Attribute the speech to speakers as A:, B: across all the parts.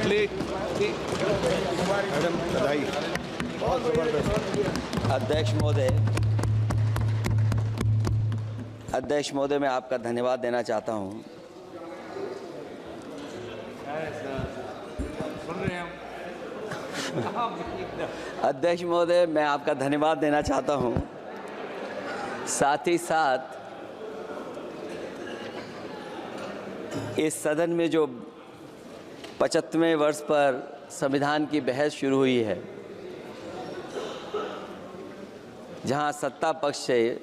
A: Madam बधाई, बहुत ज़बरदस्त।
B: अध्यक्ष महोदय, मैं आपका धन्यवाद देना चाहता हूं। अध्यक्ष महोदय, मैं आपका धन्यवाद देना चाहता हूं। साथ ही साथ इस सदन में जो 75वें वर्ष पर संविधान की बहस शुरू हुई है, जहां सत्ता पक्ष से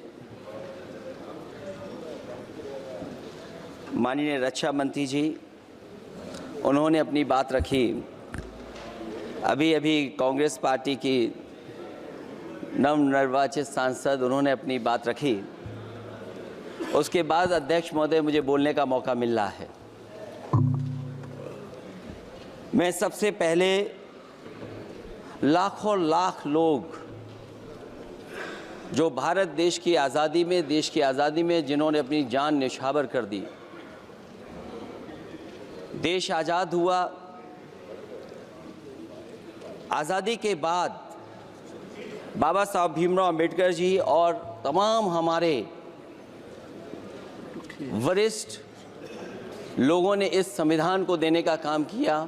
B: माननीय रक्षा मंत्री जी उन्होंने अपनी बात रखी। अभी कांग्रेस पार्टी की नवनिर्वाचित सांसद उन्होंने अपनी बात रखी। उसके बाद अध्यक्ष महोदय मुझे बोलने का मौका मिल रहा है। मैं सबसे पहले लाखों लाख लोग जो भारत देश की आज़ादी में जिन्होंने अपनी जान न्यौछावर कर दी, देश आज़ाद हुआ। आज़ादी के बाद बाबा साहब भीमराव अंबेडकर जी और तमाम हमारे वरिष्ठ लोगों ने इस संविधान को देने का काम किया।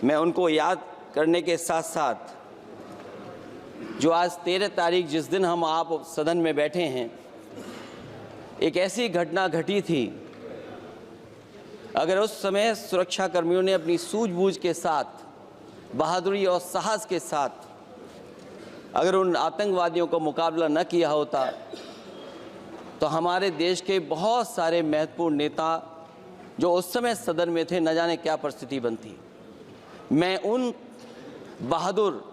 B: मैं उनको याद करने के साथ साथ जो आज 13 तारीख जिस दिन हम आप सदन में बैठे हैं, एक ऐसी घटना घटी थी, अगर उस समय सुरक्षा कर्मियों ने अपनी सूझबूझ के साथ, बहादुरी और साहस के साथ अगर उन आतंकवादियों को मुकाबला न किया होता तो हमारे देश के बहुत सारे महत्वपूर्ण नेता जो उस समय सदन में थे, न जाने क्या परिस्थिति बनती। मैं उन बहादुर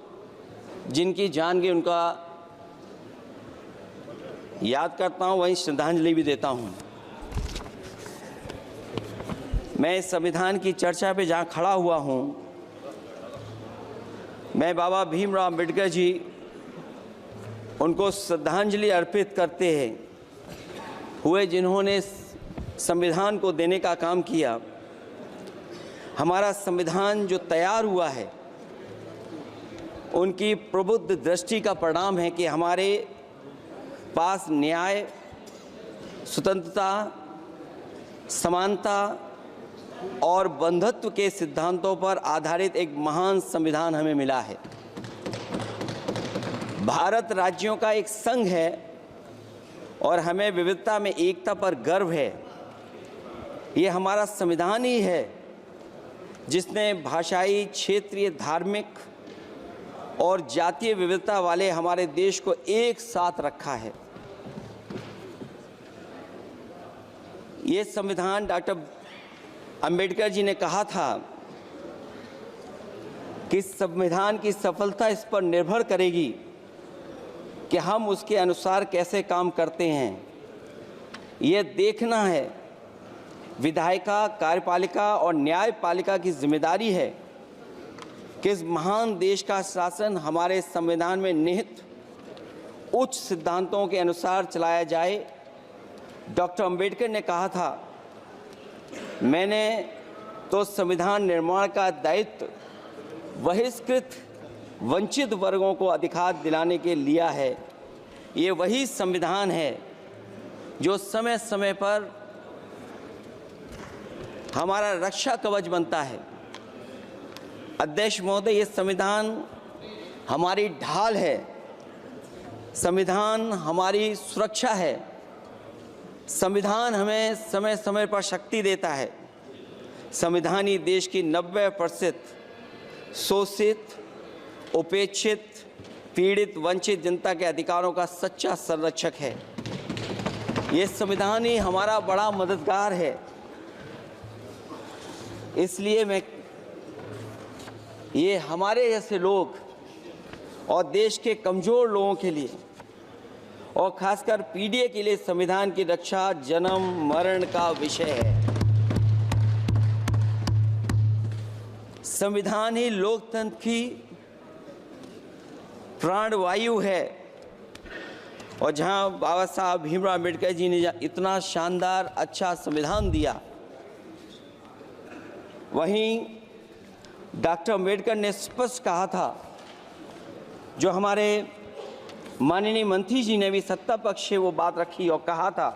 B: जिनकी जान गई उनका याद करता हूं, वहीं श्रद्धांजलि भी देता हूं। मैं इस संविधान की चर्चा पे जहां खड़ा हुआ हूं, मैं बाबा भीमराव अंबेडकर जी उनको श्रद्धांजलि अर्पित करते हुए जिन्होंने संविधान को देने का काम किया। हमारा संविधान जो तैयार हुआ है, उनकी प्रबुद्ध दृष्टि का परिणाम है कि हमारे पास न्याय, स्वतंत्रता, समानता और बंधुत्व के सिद्धांतों पर आधारित एक महान संविधान हमें मिला है। भारत राज्यों का एक संघ है और हमें विविधता में एकता पर गर्व है। ये हमारा संविधान ही है जिसने भाषाई, क्षेत्रीय, धार्मिक और जातीय विविधता वाले हमारे देश को एक साथ रखा है। ये संविधान डॉक्टर अंबेडकर जी ने कहा था कि संविधान की सफलता इस पर निर्भर करेगी कि हम उसके अनुसार कैसे काम करते हैं। ये देखना है, विधायिका, कार्यपालिका और न्यायपालिका की जिम्मेदारी है कि इस महान देश का शासन हमारे संविधान में निहित उच्च सिद्धांतों के अनुसार चलाया जाए। डॉक्टर अंबेडकर ने कहा था, मैंने तो संविधान निर्माण का दायित्व बहिष्कृत वंचित वर्गों को अधिकार दिलाने के लिया है। ये वही संविधान है जो समय समय पर हमारा रक्षा कवच बनता है। अध्यक्ष महोदय, ये संविधान हमारी ढाल है, संविधान हमारी सुरक्षा है, संविधान हमें समय समय पर शक्ति देता है। संविधान ही देश की 90% शोषित, उपेक्षित, पीड़ित, वंचित जनता के अधिकारों का सच्चा संरक्षक है। ये संविधान ही हमारा बड़ा मददगार है। इसलिए ये हमारे जैसे लोग और देश के कमज़ोर लोगों के लिए और खासकर पीढ़ी के लिए संविधान की रक्षा जन्म मरण का विषय है। संविधान ही लोकतंत्र की प्राणवायु है और जहां बाबा साहब भीमराव अंबेडकर जी ने इतना शानदार अच्छा संविधान दिया, वहीं डॉक्टर अम्बेडकर ने स्पष्ट कहा था, जो हमारे माननीय मंत्री जी ने भी सत्ता पक्ष से वो बात रखी और कहा था,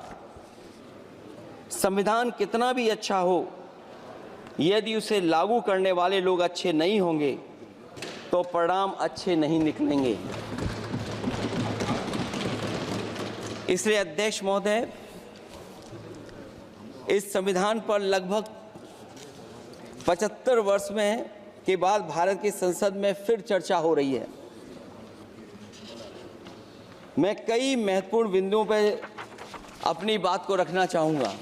B: संविधान कितना भी अच्छा हो, यदि उसे लागू करने वाले लोग अच्छे नहीं होंगे तो परिणाम अच्छे नहीं निकलेंगे। इसलिए अध्यक्ष महोदय, इस संविधान पर लगभग 75 वर्ष में के बाद भारत की संसद में फिर चर्चा हो रही है। मैं कई महत्वपूर्ण बिंदुओं पर अपनी बात को रखना चाहूँगा।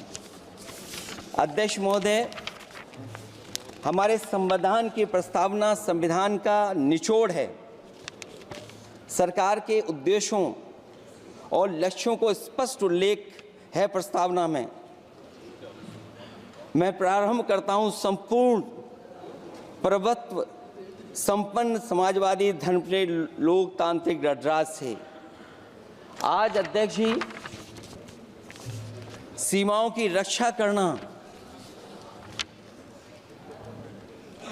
B: अध्यक्ष महोदय, हमारे संविधान की प्रस्तावना संविधान का निचोड़ है। सरकार के उद्देश्यों और लक्ष्यों को स्पष्ट उल्लेख है प्रस्तावना में। मैं प्रारंभ करता हूं संपूर्ण प्रभुत्व संपन्न समाजवादी धर्मप्रिय लोकतांत्रिक गणराज्य से। आज अध्यक्ष जी, सीमाओं की रक्षा करना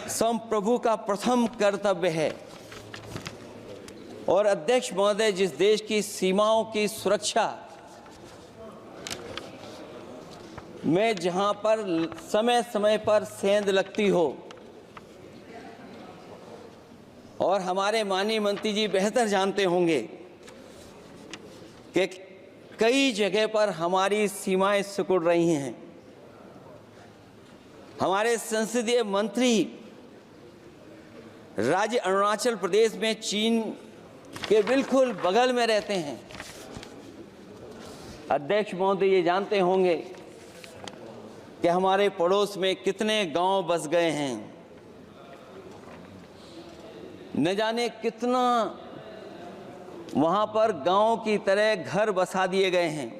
B: संप्रभु का प्रथम कर्तव्य है। और अध्यक्ष महोदय, जिस देश की सीमाओं की सुरक्षा में जहां पर समय समय पर सेंध लगती हो, और हमारे माननीय मंत्री जी बेहतर जानते होंगे कि कई जगह पर हमारी सीमाएं सिकुड़ रही हैं। हमारे संसदीय मंत्री राज्य अरुणाचल प्रदेश में चीन के बिल्कुल बगल में रहते हैं। अध्यक्ष महोदय ये जानते होंगे कि हमारे पड़ोस में कितने गांव बस गए हैं, न जाने कितना वहां पर गांव की तरह घर बसा दिए गए हैं।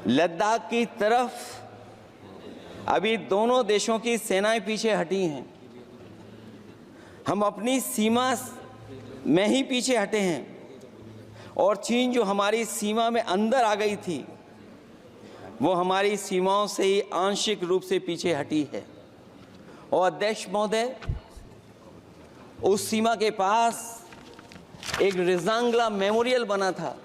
B: लद्दाख की तरफ अभी दोनों देशों की सेनाएं पीछे हटी हैं। हम अपनी सीमा में ही पीछे हटे हैं, और चीन जो हमारी सीमा में अंदर आ गई थी, वो हमारी सीमाओं से ही आंशिक रूप से पीछे हटी है। और अध्यक्ष महोदय, उस सीमा के पास एक रिजांगला मेमोरियल बना था।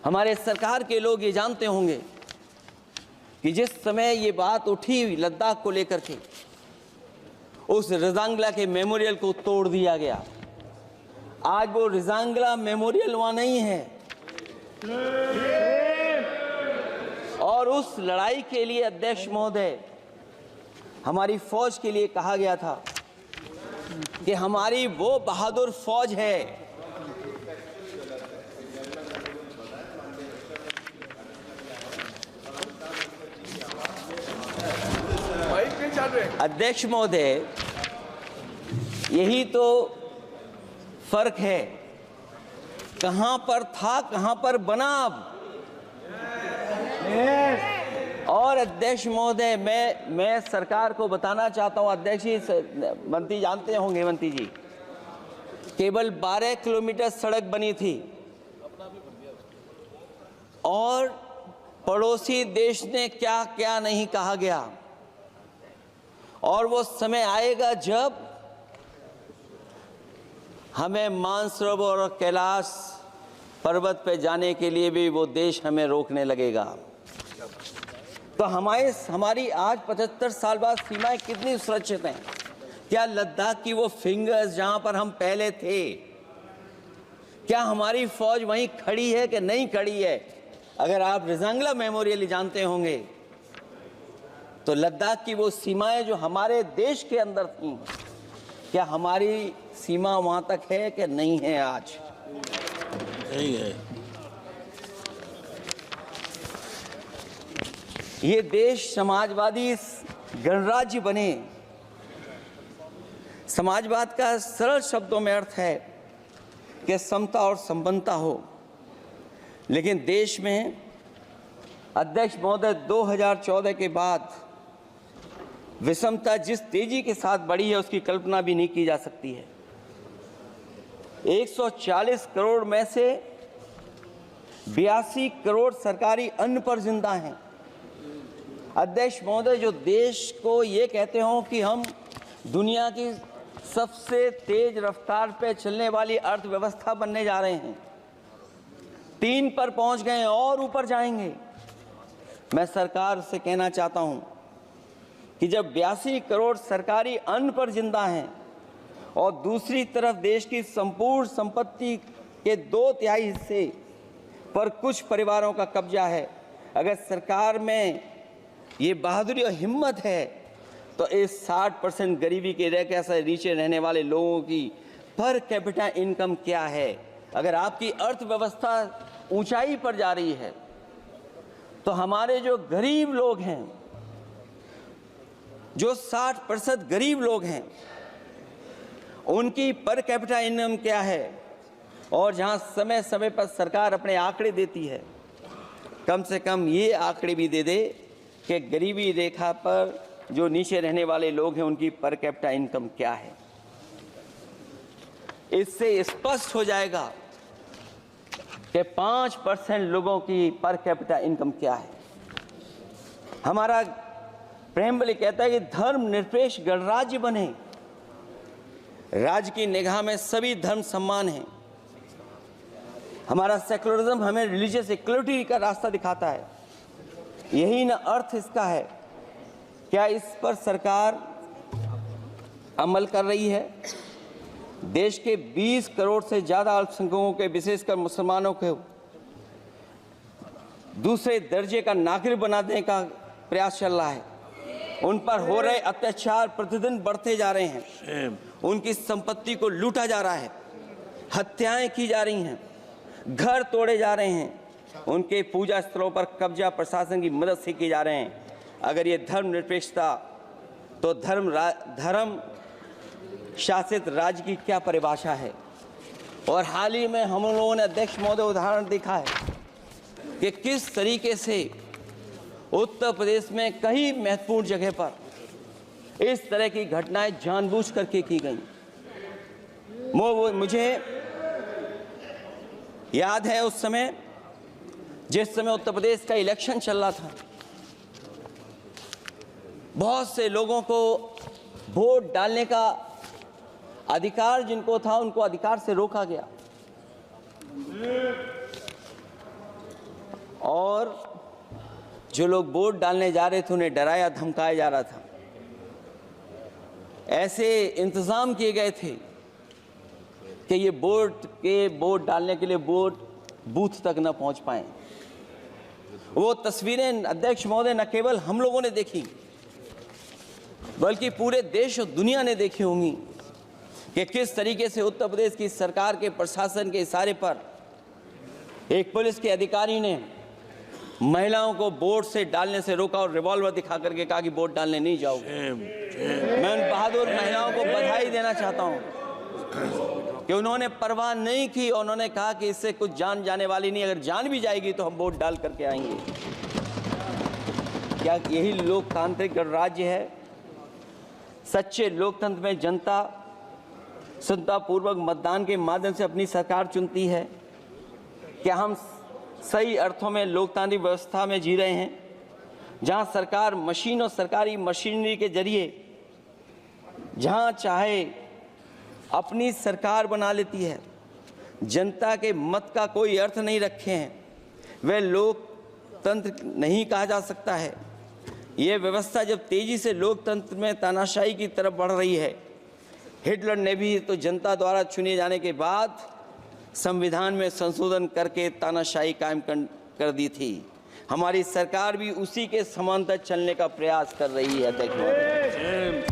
B: हमारे सरकार के लोग ये जानते होंगे कि जिस समय ये बात उठी लद्दाख को लेकर के, उस रिजांगला के मेमोरियल को तोड़ दिया गया। आज वो रिजांगला मेमोरियल वहां नहीं है। और उस लड़ाई के लिए अध्यक्ष महोदय, हमारी फौज के लिए कहा गया था कि हमारी वो बहादुर फौज है अध्यक्ष महोदय, यही तो फर्क है। कहां पर था, कहां पर बना अब। और अध्यक्ष महोदय, मैं सरकार को बताना चाहता हूं, अध्यक्ष जी, मंत्री जानते होंगे, मंत्री जी, केवल 12 किलोमीटर सड़क बनी थी, और पड़ोसी देश ने क्या क्या नहीं कहा गया। और वो समय आएगा जब हमें मानसरोवर और कैलाश पर्वत पे जाने के लिए भी वो देश हमें रोकने लगेगा। तो हमारी आज 75 साल बाद सीमाएं कितनी सुरक्षित हैं। क्या लद्दाख की वो फिंगर्स जहां पर हम पहले थे, क्या हमारी फौज वहीं खड़ी है कि नहीं खड़ी है? अगर आप रिजांगला मेमोरियल जानते होंगे, तो लद्दाख की वो सीमाएं जो हमारे देश के अंदर थी, क्या हमारी सीमा वहां तक है कि नहीं है? आज
A: नहीं है।
B: ये देश समाजवादी गणराज्य बने। समाजवाद का सरल शब्दों में अर्थ है कि समता और संपन्नता हो। लेकिन देश में अध्यक्ष महोदय 2014 के बाद विषमता जिस तेजी के साथ बढ़ी है, उसकी कल्पना भी नहीं की जा सकती है। 140 करोड़ में से 82 करोड़ सरकारी अन्न पर जिंदा हैं। अध्यक्ष महोदय, जो देश को ये कहते हो कि हम दुनिया की सबसे तेज रफ्तार पे चलने वाली अर्थव्यवस्था बनने जा रहे हैं। 3 पर पहुंच गए और ऊपर जाएंगे। मैं सरकार से कहना चाहता हूं कि जब 82 करोड़ सरकारी अन्न पर जिंदा हैं और दूसरी तरफ देश की संपूर्ण संपत्ति के 2/3 हिस्से पर कुछ परिवारों का कब्जा है, अगर सरकार में ये बहादुरी और हिम्मत है तो इस 60% गरीबी के रेखा से नीचे रहने वाले लोगों की पर कैपिटा इनकम क्या है? अगर आपकी अर्थव्यवस्था ऊंचाई पर जा रही है तो हमारे जो गरीब लोग हैं, जो 60% गरीब लोग हैं, उनकी पर कैपिटा इनकम क्या है? और जहां समय समय पर सरकार अपने आंकड़े देती है, कम से कम ये आंकड़े भी दे दे कि गरीबी रेखा पर जो नीचे रहने वाले लोग हैं उनकी पर कैपिटा इनकम क्या है। इससे स्पष्ट हो जाएगा कि 5% लोगों की पर कैपिटा इनकम क्या है। हमारा प्रेमबली कहता है कि धर्म निरपेक्ष गणराज्य बने, राज्य की निगाह में सभी धर्म समान हैं। हमारा सेकुलरिज्म हमें रिलीजियस इक्वलिटी का रास्ता दिखाता है। यही ना अर्थ इसका है। क्या इस पर सरकार अमल कर रही है? देश के 20 करोड़ से ज़्यादा अल्पसंख्यकों के, विशेषकर मुसलमानों को दूसरे दर्जे का नागरिक बना देने का प्रयास चल रहा है। उन पर हो रहे अत्याचार प्रतिदिन बढ़ते जा रहे हैं। उनकी संपत्ति को लूटा जा रहा है, हत्याएं की जा रही हैं, घर तोड़े जा रहे हैं, उनके पूजा स्थलों पर कब्जा प्रशासन की मदद से किए जा रहे हैं। अगर ये धर्मनिरपेक्षता, तो धर्म शासित राज्य की क्या परिभाषा है? और हाल ही में हम लोगों ने अध्यक्ष महोदय उदाहरण देखा है कि किस तरीके से उत्तर प्रदेश में कई महत्वपूर्ण जगह पर इस तरह की घटनाएं जानबूझ करके की गई। मुझे याद है उस समय, जिस समय उत्तर प्रदेश का इलेक्शन चल रहा था, बहुत से लोगों को वोट डालने का अधिकार जिनको था, उनको अधिकार से रोका गया और जो लोग वोट डालने जा रहे थे उन्हें डराया धमकाया जा रहा था। ऐसे इंतजाम किए गए थे कि ये वोट डालने के लिए वोट बूथ तक न पहुंच पाए। वो तस्वीरें अध्यक्ष महोदय न केवल हम लोगों ने देखी, बल्कि पूरे देश और दुनिया ने देखी होंगी कि किस तरीके से उत्तर प्रदेश की सरकार के प्रशासन के इशारे पर एक पुलिस के अधिकारी ने महिलाओं को वोट से डालने से रोका और रिवॉल्वर दिखा करके कहा कि वोट डालने नहीं जाओगे। मैं उन बहादुर महिलाओं को बधाई देना चाहता हूं कि उन्होंने परवाह नहीं की और उन्होंने कहा कि इससे कुछ जान जाने वाली नहीं, अगर जान भी जाएगी तो हम वोट डाल करके आएंगे। क्या यही लोकतांत्रिक गणराज्य है? सच्चे लोकतंत्र में जनता संतापूर्वक मतदान के माध्यम से अपनी सरकार चुनती है। क्या हम सही अर्थों में लोकतांत्रिक व्यवस्था में जी रहे हैं, जहां सरकार मशीन और सरकारी मशीनरी के जरिए जहां चाहे अपनी सरकार बना लेती है, जनता के मत का कोई अर्थ नहीं रखे हैं, वह लोकतंत्र नहीं कहा जा सकता है। यह व्यवस्था जब तेजी से लोकतंत्र में तानाशाही की तरफ बढ़ रही है, हिटलर ने भी तो जनता द्वारा चुने जाने के बाद संविधान में संशोधन करके तानाशाही कायम कर दी थी। हमारी सरकार भी उसी के समांतर चलने का प्रयास कर रही है। अध्यक्ष महोदय,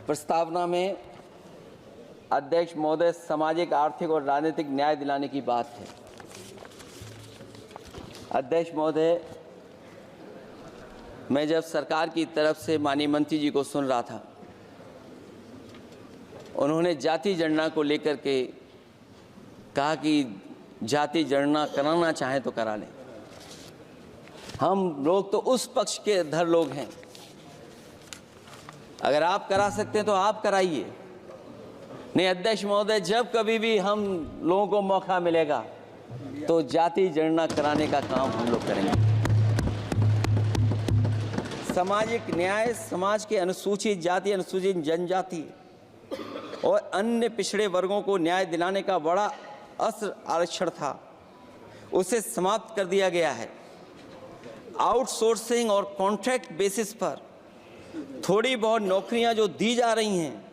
B: प्रस्तावना में अध्यक्ष महोदय सामाजिक, आर्थिक और राजनीतिक न्याय दिलाने की बात है। अध्यक्ष महोदय, मैं जब सरकार की तरफ से माननीय मंत्री जी को सुन रहा था, उन्होंने जाति जनगणना को लेकर के कहा कि जाति जनगणना कराना चाहें तो करा लें। हम लोग तो उस पक्ष के धर लोग हैं, अगर आप करा सकते हैं तो आप कराइए। नहीं अध्यक्ष महोदय, जब कभी भी हम लोगों को मौका मिलेगा तो जाति जनगणना कराने का काम हम लोग करेंगे। सामाजिक न्याय समाज के अनुसूचित जाति, अनुसूचित जनजाति और अन्य पिछड़े वर्गों को न्याय दिलाने का बड़ा अस्त्र आरक्षण था, उसे समाप्त कर दिया गया है। आउटसोर्सिंग और कॉन्ट्रैक्ट बेसिस पर थोड़ी बहुत नौकरियां जो दी जा रही हैं,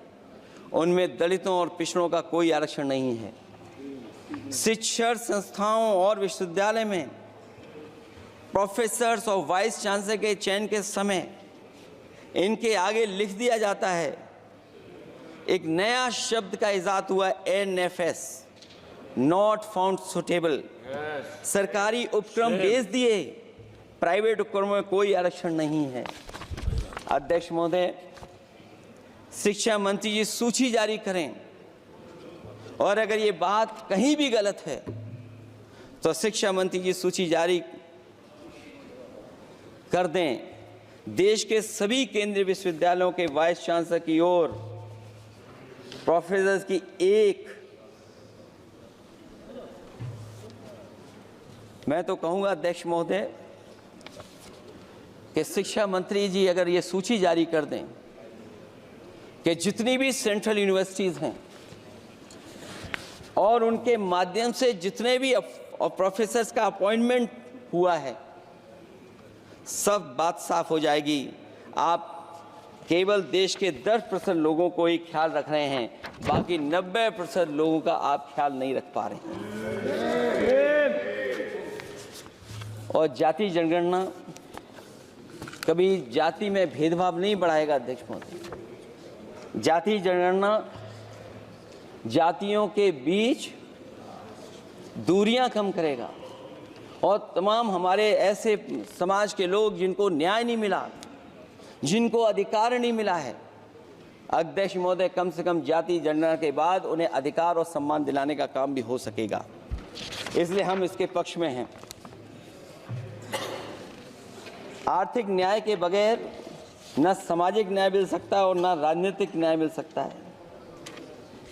B: उनमें दलितों और पिछड़ों का कोई आरक्षण नहीं है। शिक्षण संस्थाओं और विश्वविद्यालय में प्रोफेसर्स और वाइस चांसलर के चयन के समय इनके आगे लिख दिया जाता है, एक नया शब्द का इजाद हुआ, NFS, नॉट फाउंड सुटेबल। सरकारी उपक्रम भेज दिए, प्राइवेट उपक्रमों में कोई आरक्षण नहीं है। अध्यक्ष महोदय, शिक्षा मंत्री जी सूची जारी करें, और अगर ये बात कहीं भी गलत है तो शिक्षा मंत्री जी सूची जारी कर दें। देश के सभी केंद्रीय विश्वविद्यालयों के वाइस चांसलर की ओर प्रोफेसर्स की एक, मैं तो कहूंगा अध्यक्ष महोदय कि शिक्षा मंत्री जी अगर ये सूची जारी कर दें कि जितनी भी सेंट्रल यूनिवर्सिटीज़ हैं और उनके माध्यम से जितने भी प्रोफेसर्स का अपॉइंटमेंट हुआ है, सब बात साफ हो जाएगी। आप केवल देश के 10% लोगों को ही ख्याल रख रहे हैं, बाकी 90% लोगों का आप ख्याल नहीं रख पा रहे हैं। और जाति जनगणना कभी जाति में भेदभाव नहीं बढ़ाएगा अध्यक्ष महोदय। जाति जनगणना जातियों के बीच दूरियां कम करेगा और तमाम हमारे ऐसे समाज के लोग जिनको न्याय नहीं मिला, जिनको अधिकार नहीं मिला है, अध्यक्ष महोदय कम से कम जाति जनगणना के बाद उन्हें अधिकार और सम्मान दिलाने का काम भी हो सकेगा। इसलिए हम इसके पक्ष में हैं। आर्थिक न्याय के बगैर न सामाजिक न्याय मिल सकता है और न राजनीतिक न्याय मिल सकता है।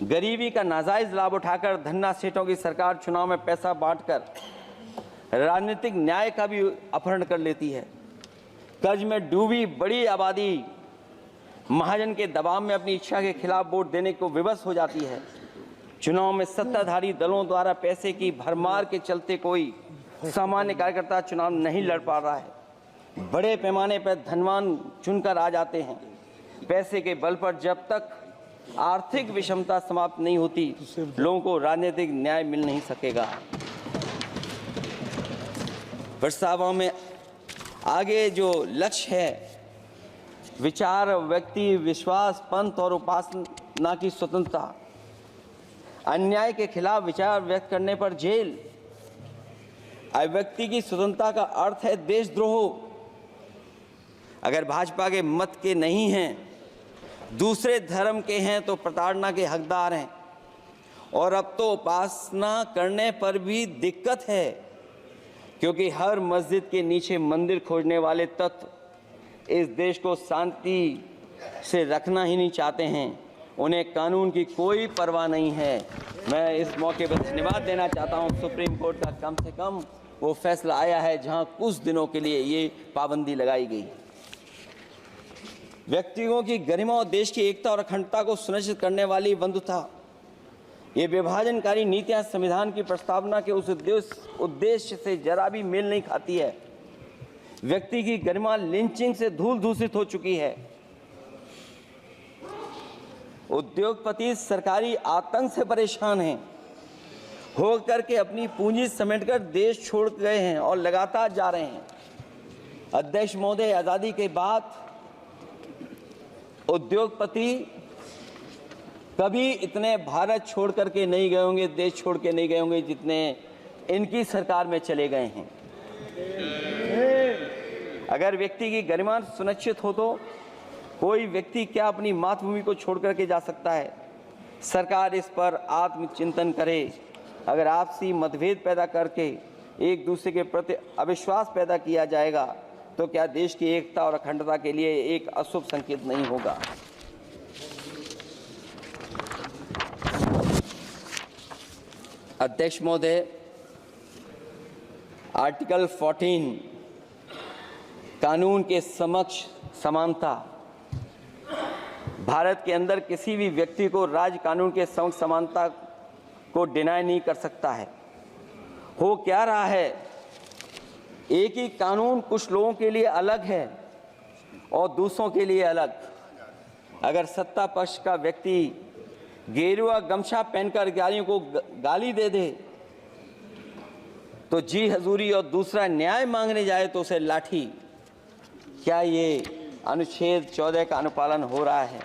B: गरीबी का नाजायज लाभ उठाकर धन्ना सेठों की सरकार चुनाव में पैसा बांटकर राजनीतिक न्याय का भी अपहरण कर लेती है। कर्ज में डूबी बड़ी आबादी महाजन के दबाव में अपनी इच्छा के खिलाफ वोट देने को विवश हो जाती है। चुनाव में सत्ताधारी दलों द्वारा पैसे की भरमार के चलते कोई सामान्य कार्यकर्ता चुनाव नहीं लड़ पा रहा है। बड़े पैमाने पर धनवान चुनकर आ जाते हैं। पैसे के बल पर जब तक आर्थिक विषमता समाप्त नहीं होती, लोगों को राजनीतिक न्याय मिल नहीं सकेगा। प्रस्तावों में आगे जो लक्ष्य है, विचार, व्यक्ति विश्वास, पंथ और उपासना की स्वतंत्रता, अन्याय के खिलाफ विचार व्यक्त करने पर जेल, अभिव्यक्ति की स्वतंत्रता का अर्थ है देशद्रोह। अगर भाजपा के मत के नहीं हैं, दूसरे धर्म के हैं तो प्रताड़ना के हकदार हैं। और अब तो उपासना करने पर भी दिक्कत है, क्योंकि हर मस्जिद के नीचे मंदिर खोजने वाले तत्व इस देश को शांति से रखना ही नहीं चाहते हैं। उन्हें कानून की कोई परवाह नहीं है। मैं इस मौके पर धन्यवाद देना चाहता हूं। सुप्रीम कोर्ट का कम से कम वो फैसला आया है जहां कुछ दिनों के लिए ये पाबंदी लगाई गई। व्यक्तियों की गरिमा और देश की एकता और अखंडता को सुनिश्चित करने वाली बंधुता, ये विभाजनकारी नीतियां संविधान की प्रस्तावना के उस उद्देश्य से जरा भी मेल नहीं खाती है। व्यक्ति की गरिमा लिंचिंग से धूल दूषित हो चुकी है। उद्योगपति सरकारी आतंक से परेशान हैं, होकर के अपनी पूंजी समेटकर देश छोड़ गए हैं और लगातार जा रहे हैं। अध्यक्ष महोदय, आज़ादी के बाद उद्योगपति कभी इतने भारत छोड़ करके नहीं गए होंगे, देश छोड़ के नहीं गए होंगे जितने इनकी सरकार में चले गए हैं। अगर व्यक्ति की गरिमा सुनिश्चित हो तो कोई व्यक्ति क्या अपनी मातृभूमि को छोड़ करके जा सकता है। सरकार इस पर आत्मचिंतन करे। अगर आपसी मतभेद पैदा करके एक दूसरे के प्रति अविश्वास पैदा किया जाएगा तो क्या देश की एकता और अखंडता के लिए एक अशुभ संकेत नहीं होगा। अध्यक्ष महोदय, आर्टिकल 14 कानून के समक्ष समानता। भारत के अंदर किसी भी व्यक्ति को राज्य कानून के समक्ष समानता को डिनाई नहीं कर सकता है। हो क्या रहा है, एक ही कानून कुछ लोगों के लिए अलग है और दूसरों के लिए अलग। अगर सत्ता पक्ष का व्यक्ति गेरुआ गमछा पहनकर अधिकारियों को गाली दे दे तो जी हजूरी और दूसरा न्याय मांगने जाए तो उसे लाठी। क्या ये अनुच्छेद 14 का अनुपालन हो रहा है?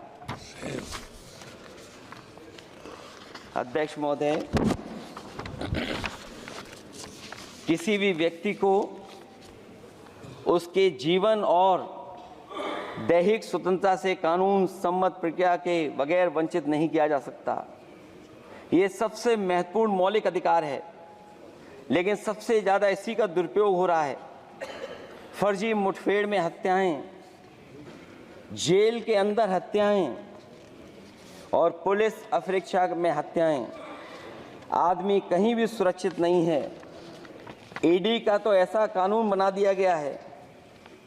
B: अध्यक्ष महोदय, किसी भी व्यक्ति को उसके जीवन और दैहिक स्वतंत्रता से कानून सम्मत प्रक्रिया के बगैर वंचित नहीं किया जा सकता। ये सबसे महत्वपूर्ण मौलिक अधिकार है, लेकिन सबसे ज़्यादा इसी का दुरुपयोग हो रहा है। फर्जी मुठभेड़ में हत्याएं, जेल के अंदर हत्याएं और पुलिस अफरीक्षा में हत्याएं। आदमी कहीं भी सुरक्षित नहीं है। ईडी का तो ऐसा कानून बना दिया गया है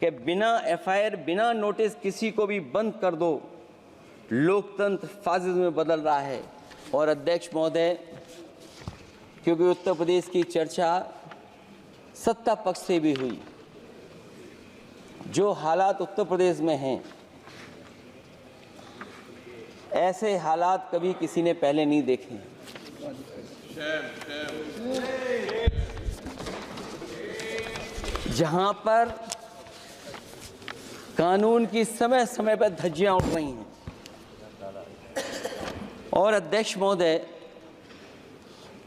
B: कि बिना एफआईआर, बिना नोटिस किसी को भी बंद कर दो। लोकतंत्र फासिज्म में बदल रहा है। और अध्यक्ष महोदय, क्योंकि उत्तर प्रदेश की चर्चा सत्ता पक्ष से भी हुई, जो हालात उत्तर प्रदेश में हैं, ऐसे हालात कभी किसी ने पहले नहीं देखे। जहां पर कानून की समय समय पर धज्जियां उड़ रही हैं। और अध्यक्ष महोदय,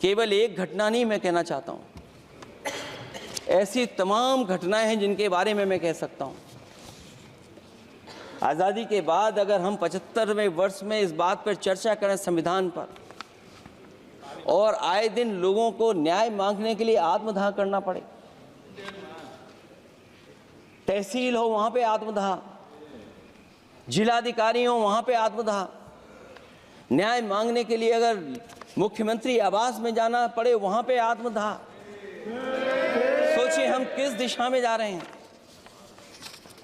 B: केवल एक घटना नहीं मैं कहना चाहता हूं, ऐसी तमाम घटनाएं हैं जिनके बारे में मैं कह सकता हूं। आज़ादी के बाद अगर हम 75वें वर्ष में इस बात पर चर्चा करें संविधान पर, और आए दिन लोगों को न्याय मांगने के लिए आत्मदाह करना पड़े, तहसील हो वहां पे आत्मदाह, जिलाधिकारी हो वहां पे आत्मदाह, न्याय मांगने के लिए अगर मुख्यमंत्री आवास में जाना पड़े वहां पे आत्मदाह। सोचिए हम किस दिशा में जा रहे हैं।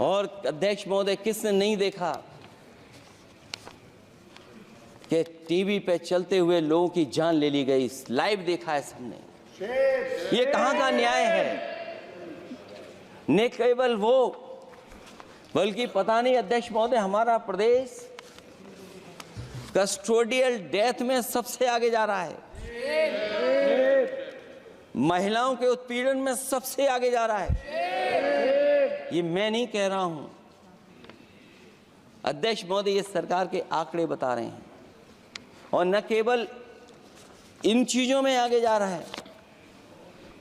B: और अध्यक्ष महोदय, किसने नहीं देखा कि टीवी पे चलते हुए लोगों की जान ले ली गई? लाइव देखा है सबने। ये कहां का न्याय है? न केवल वो, बल्कि पता नहीं अध्यक्ष महोदय, हमारा प्रदेश कस्टोडियल डेथ में सबसे आगे जा रहा है। महिलाओं के उत्पीड़न में सबसे आगे जा रहा है। ये मैं नहीं कह रहा हूं, अध्यक्ष महोदय, ये सरकार के आंकड़े बता रहे हैं। और न केवल इन चीजों में आगे जा रहा है,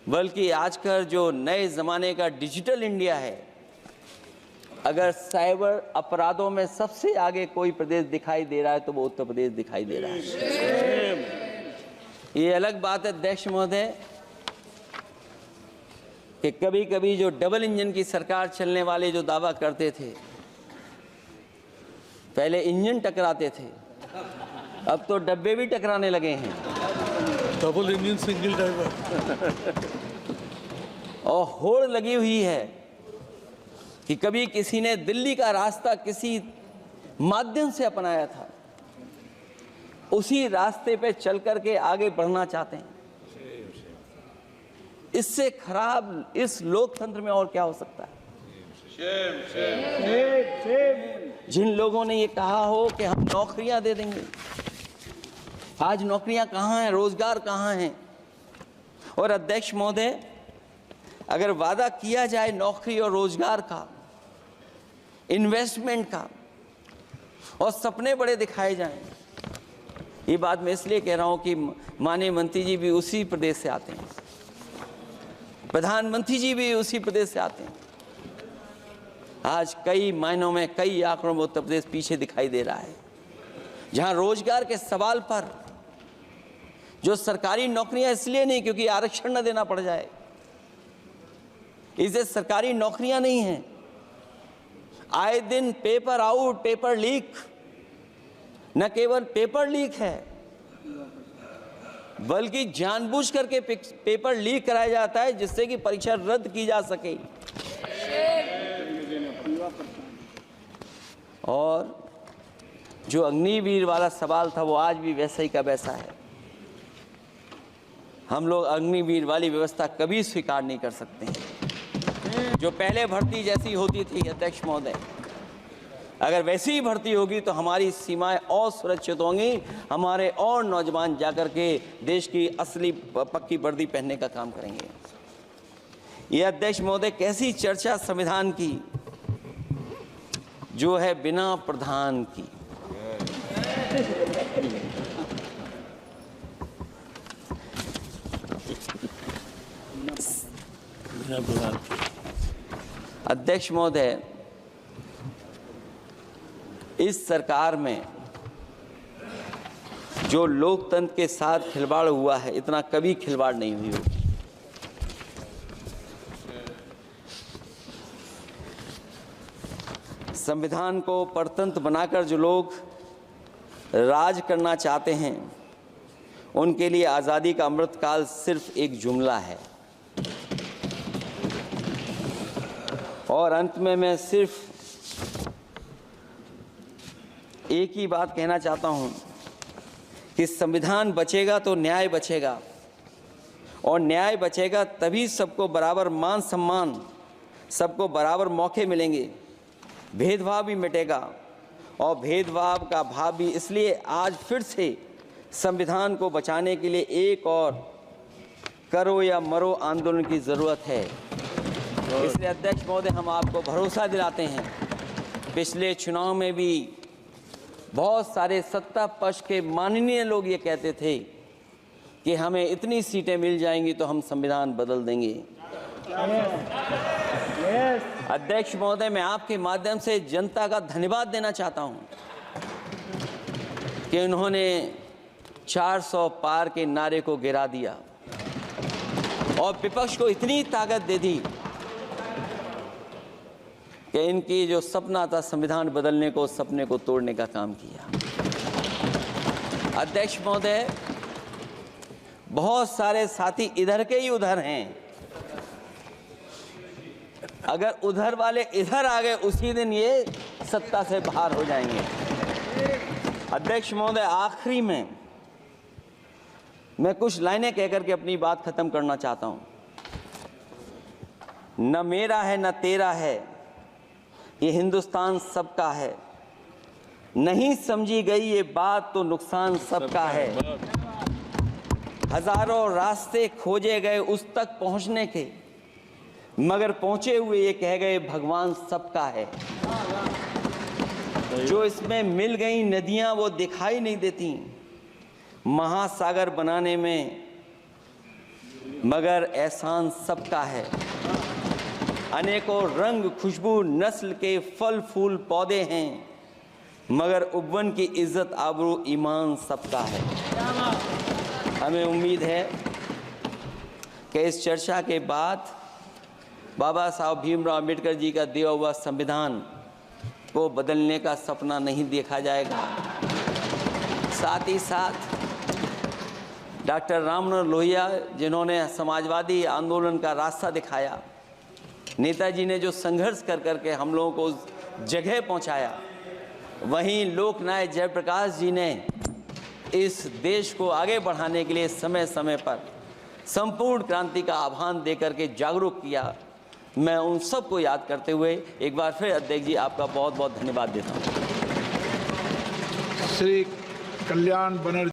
B: बल्कि आजकल जो नए जमाने का डिजिटल इंडिया है, अगर साइबर अपराधों में सबसे आगे कोई प्रदेश दिखाई दे रहा है तो वो उत्तर प्रदेश दिखाई दे रहा है। ये अलग बात है अध्यक्ष महोदय कि कभी कभी जो डबल इंजन की सरकार चलने वाले जो दावा करते थे, पहले इंजन टकराते थे, अब तो डब्बे भी टकराने लगे हैं।
A: Double engine single driver.
B: और होड़ लगी हुई है कि कभी किसी ने दिल्ली का रास्ता किसी माध्यम से अपनाया था, उसी रास्ते पे चल करके आगे बढ़ना चाहते हैं। इससे खराब इस लोकतंत्र में और क्या हो सकता है? जिन लोगों ने ये कहा हो कि हम नौकरियां दे देंगे, आज नौकरियां कहां हैं? रोजगार कहां हैं? और अध्यक्ष महोदय, अगर वादा किया जाए नौकरी और रोजगार का, इन्वेस्टमेंट का, और सपने बड़े दिखाए जाएं, ये बात मैं इसलिए कह रहा हूं कि माननीय मंत्री जी भी उसी प्रदेश से आते हैं, प्रधानमंत्री जी भी उसी प्रदेश से आते हैं। आज कई मायनों में, कई आंकड़ों में उत्तर प्रदेश पीछे दिखाई दे रहा है। जहां रोजगार के सवाल पर, जो सरकारी नौकरियां इसलिए नहीं क्योंकि आरक्षण न देना पड़ जाए, इसे सरकारी नौकरियां नहीं हैं। आए दिन पेपर आउट, पेपर लीक, न केवल पेपर लीक है बल्कि जानबूझ करके पेपर लीक कराया जाता है जिससे कि परीक्षा रद्द की जा सके। और जो अग्निवीर वाला सवाल था वो आज भी वैसा ही का वैसा है। हम लोग अग्निवीर वाली व्यवस्था कभी स्वीकार नहीं कर सकते हैं। जो पहले भर्ती जैसी होती थी अध्यक्ष महोदय, अगर वैसी ही भर्ती होगी तो हमारी सीमाएं और सुरक्षित होंगी, हमारे और नौजवान जाकर के देश की असली पक्की वर्दी पहनने का काम करेंगे। ये अध्यक्ष महोदय कैसी चर्चा संविधान की जो है बिना प्रधान की। अध्यक्ष महोदय, इस सरकार में जो लोकतंत्र के साथ खिलवाड़ हुआ है, इतना कभी खिलवाड़ नहीं हुई होगी। संविधान को परतंत्र बनाकर जो लोग राज करना चाहते हैं, उनके लिए आज़ादी का अमृतकाल सिर्फ एक जुमला है। और अंत में मैं सिर्फ एक ही बात कहना चाहता हूं कि संविधान बचेगा तो न्याय बचेगा, और न्याय बचेगा तभी सबको बराबर मान सम्मान, सबको बराबर मौके मिलेंगे, भेदभाव भी मिटेगा। और भेदभाव का भाव भी इसलिए आज फिर से संविधान को बचाने के लिए एक और करो या मरो आंदोलन की ज़रूरत है। इसलिए अध्यक्ष महोदय, हम आपको भरोसा दिलाते हैं, पिछले चुनाव में भी बहुत सारे सत्ता पक्ष के माननीय लोग ये कहते थे कि हमें इतनी सीटें मिल जाएंगी तो हम संविधान बदल देंगे। अध्यक्ष महोदय, मैं आपके माध्यम से जनता का धन्यवाद देना चाहता हूं कि उन्होंने 400 पार के नारे को गिरा दिया और विपक्ष को इतनी ताकत दे दी कि इनकी जो सपना था संविधान बदलने को, उस सपने को तोड़ने का काम किया। अध्यक्ष महोदय, बहुत सारे साथी इधर के ही उधर हैं, अगर उधर वाले इधर आ गए उसी दिन ये सत्ता से बाहर हो जाएंगे। अध्यक्ष महोदय, आखिरी में मैं कुछ लाइनें कहकर के अपनी बात खत्म करना चाहता हूं। न मेरा है न तेरा है, ये हिंदुस्तान सबका है। नहीं समझी गई ये बात तो नुकसान सबका है। हजारों रास्ते खोजे गए उस तक पहुंचने के, मगर पहुंचे हुए ये कह गए भगवान सबका है। जो इसमें मिल गई नदियां वो दिखाई नहीं देती महासागर बनाने में, मगर एहसान सबका है। अनेकों रंग खुशबू नस्ल के फल फूल पौधे हैं, मगर उपवन की इज्जत आबरू ईमान सबका है। हमें उम्मीद है कि इस चर्चा के बाद बाबा साहब भीमराव अम्बेडकर जी का दिया हुआ संविधान को बदलने का सपना नहीं देखा जाएगा। साथ ही साथ डॉक्टर राममनोहर लोहिया, जिन्होंने समाजवादी आंदोलन का रास्ता दिखाया, नेताजी ने जो संघर्ष कर करके हम लोगों को उस जगह पहुंचाया, वहीं लोकनायक जयप्रकाश जी ने इस देश को आगे बढ़ाने के लिए समय समय पर संपूर्ण क्रांति का आह्वान देकर के जागरूक किया। मैं उन सबको याद करते हुए एक बार फिर अध्यक्ष जी आपका बहुत बहुत धन्यवाद देता हूँ।
C: श्री कल्याण बनर्जी।